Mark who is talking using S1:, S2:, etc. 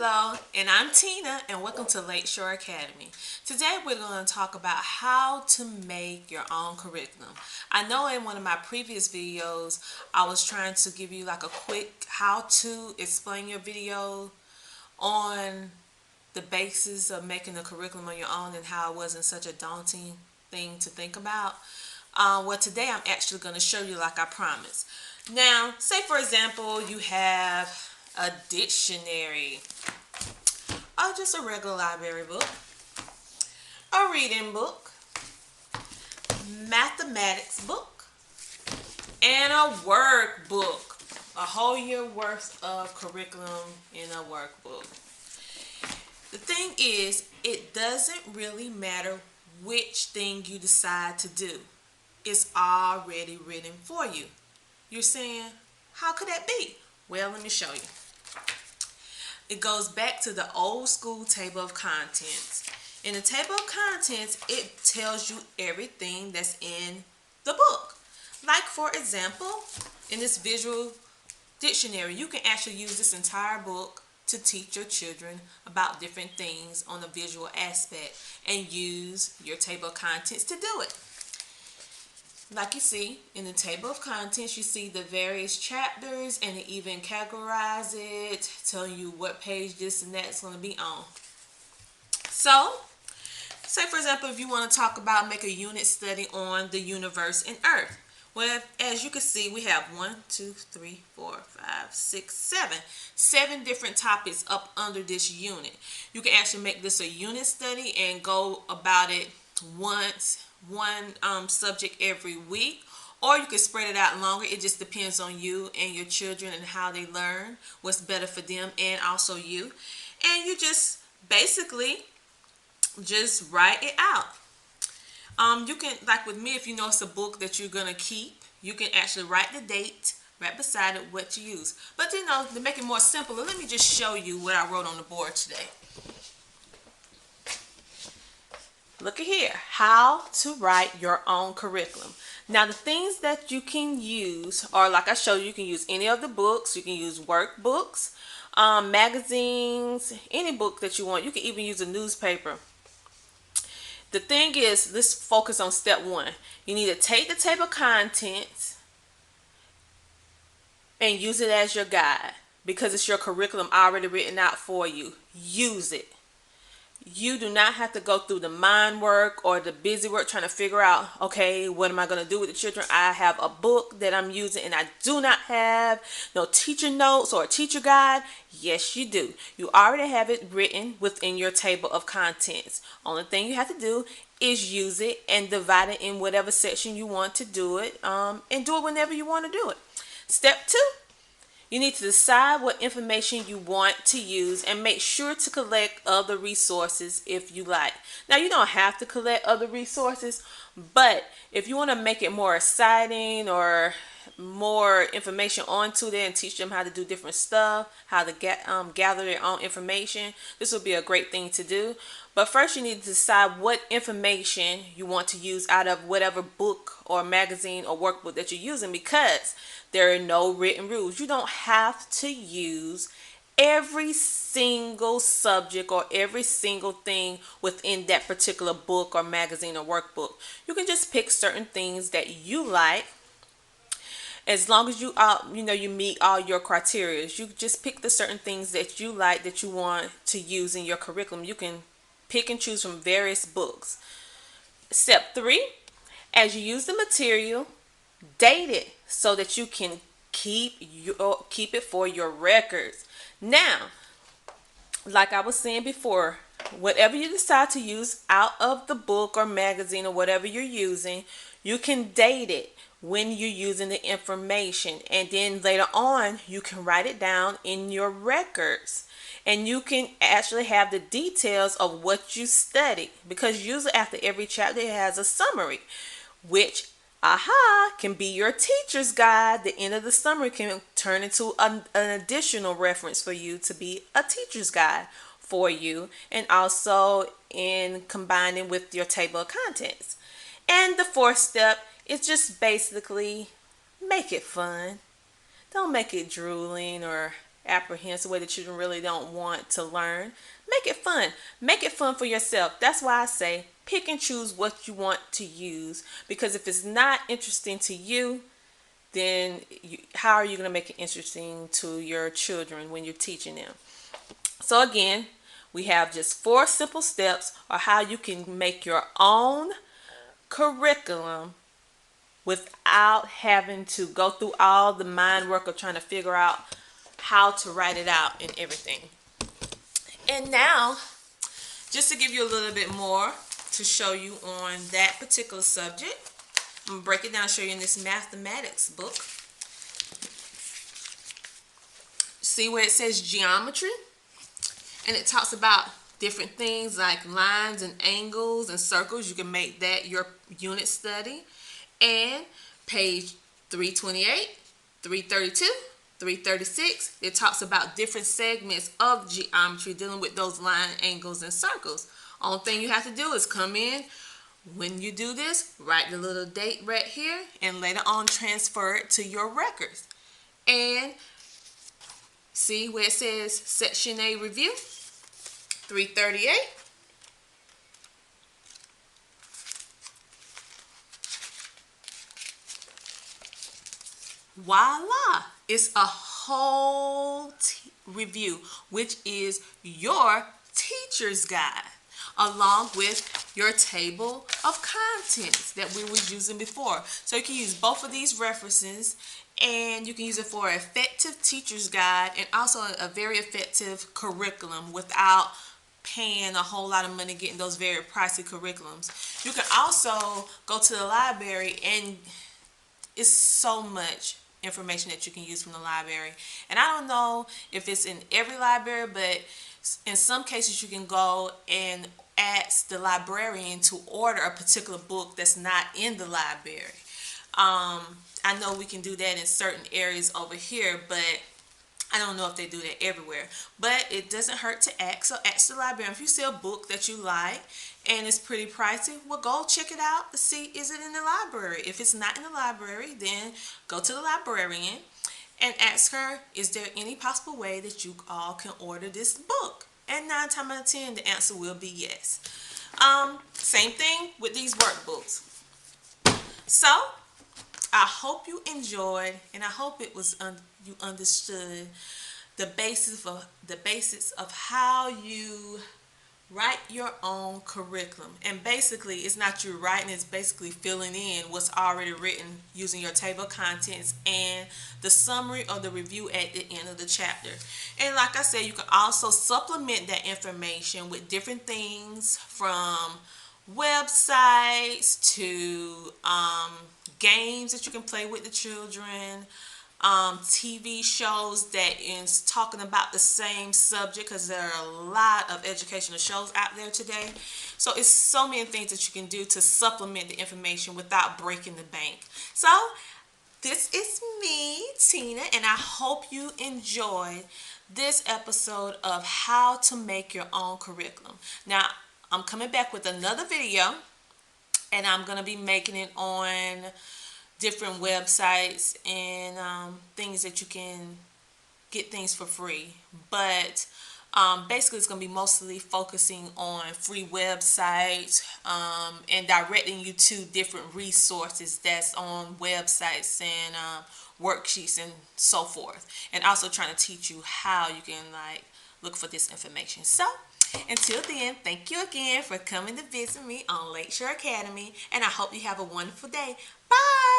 S1: Hello, and I'm Tina, and welcome to Lakeshore Academy. Today we're going to talk about how to make your own curriculum. I know in one of my previous videos, I was trying to give you like a quick how to explain your video on the basis of making a curriculum on your own and how it wasn't such a daunting thing to think about. Well, today I'm actually going to show you like I promised. Now, say for example, you have a dictionary, or just a regular library book, a reading book, mathematics book, and a workbook. A whole year worth of curriculum in a workbook. The thing is, it doesn't really matter which thing you decide to do. It's already written for you. You're saying, how could that be? Well, let me show you. It goes back to the old school table of contents. In the table of contents, it tells you everything that's in the book. Like, for example, in this visual dictionary, you can actually use this entire book to teach your children about different things on a visual aspect and use your table of contents to do it. Like you see in the table of contents, you see the various chapters, and it even categorize it, telling you what page this and that's going to be on. So, say for example, if you want to talk about, make a unit study on the universe and Earth. Well, as you can see, we have 7 different topics up under this unit. You can actually make this a unit study and go about it one subject every week, or you can spread it out longer. It just depends on you and your children and how they learn, what's better for them and also you. And you just basically just write it out. You can, like with me, if you know it's a book that you're gonna keep, you can actually write the date right beside it, what you use. But to make it more simple, let me just show you what I wrote on the board today. Look at here, how to write your own curriculum. Now, the things that you can use are, like I showed you, you can use any of the books. You can use workbooks, magazines, any book that you want. You can even use a newspaper. The thing is, let's focus on step 1. You need to take the table of contents and use it as your guide, because it's your curriculum already written out for you. Use it. You do not have to go through the mind work or the busy work trying to figure out, okay, what am I going to do with the children? I have a book that I'm using, and I do not have no teacher notes or a teacher guide. Yes, you do. You already have it written within your table of contents. Only thing you have to do is use it and divide it in whatever section you want to do it, and do it whenever you want to do it. Step 2. You need to decide what information you want to use and make sure to collect other resources if you like. Now, you don't have to collect other resources, but if you want to make it more exciting or more information onto there and teach them how to do different stuff, how to gather their own information, this would be a great thing to do. But first, you need to decide what information you want to use out of whatever book or magazine or workbook that you're using, because there are no written rules. You don't have to use every single subject or every single thing within that particular book or magazine or workbook. You can just pick certain things that you like, as long as you you meet all your criteria. You just pick the certain things that you like, that you want to use in your curriculum. You can pick and choose from various books. Step 3, as you use the material, date it so that you can keep it for your records. Now, like I was saying before, whatever you decide to use out of the book or magazine or whatever you're using, you can date it when you're using the information, and then later on you can write it down in your records, and you can actually have the details of what you studied, because usually after every chapter it has a summary, which can be your teacher's guide. The end of the summary can turn into an additional reference for you to be a teacher's guide for you, and also in combining with your table of contents. And the 4th step is just basically make it fun. Don't make it drooling or apprehensive, way the children really don't want to learn. Make it fun. Make it fun for yourself. That's why I say pick and choose what you want to use, because if it's not interesting to you, then how are you going to make it interesting to your children when you're teaching them? So again, we have just 4 simple steps on how you can make your own curriculum without having to go through all the mind work of trying to figure out how to write it out and everything. And now, just to give you a little bit more to show you on that particular subject, I'm going to break it down and show you in this mathematics book. See where it says geometry? And it talks about different things like lines and angles and circles. You can make that your unit study. And page 328, 332, 336, it talks about different segments of geometry dealing with those line, angles, and circles. Only thing you have to do is come in. When you do this, write the little date right here and later on transfer it to your records. And see where it says Section A Review, 338. Voila! It's a whole review, which is your teacher's guide, along with your table of contents that we was using before. So you can use both of these references, and you can use it for an effective teacher's guide and also a very effective curriculum without paying a whole lot of money getting those very pricey curriculums. You can also go to the library, and it's so much information that you can use from the library. And I don't know if it's in every library, but in some cases you can go and ask the librarian to order a particular book that's not in the library. I know we can do that in certain areas over here, but I don't know if they do that everywhere. But it doesn't hurt to ask. So ask the librarian. If you see a book that you like and it's pretty pricey, well, go check it out to see, is it in the library? If it's not in the library, then go to the librarian and ask her, is there any possible way that you all can order this book? And 9 times out of 10, the answer will be yes. Same thing with these workbooks. So I hope you enjoyed, and I hope it was you understood the basis of how you write your own curriculum. And basically, it's not you writing; it's basically filling in what's already written using your table of contents and the summary or the review at the end of the chapter. And like I said, you can also supplement that information with different things, from websites to games that you can play with the children, TV shows that is talking about the same subject, because there are a lot of educational shows out there today. So it's so many things that you can do to supplement the information without breaking the bank. So this is me, Tina, and I hope you enjoyed this episode of how to make your own curriculum. Now, I'm coming back with another video, and I'm going to be making it on different websites and things that you can get things for free. But basically, it's going to be mostly focusing on free websites and directing you to different resources that's on websites and worksheets and so forth. And also trying to teach you how you can look for this information. So until then, thank you again for coming to visit me on Lakeshore Academy, and I hope you have a wonderful day. Bye!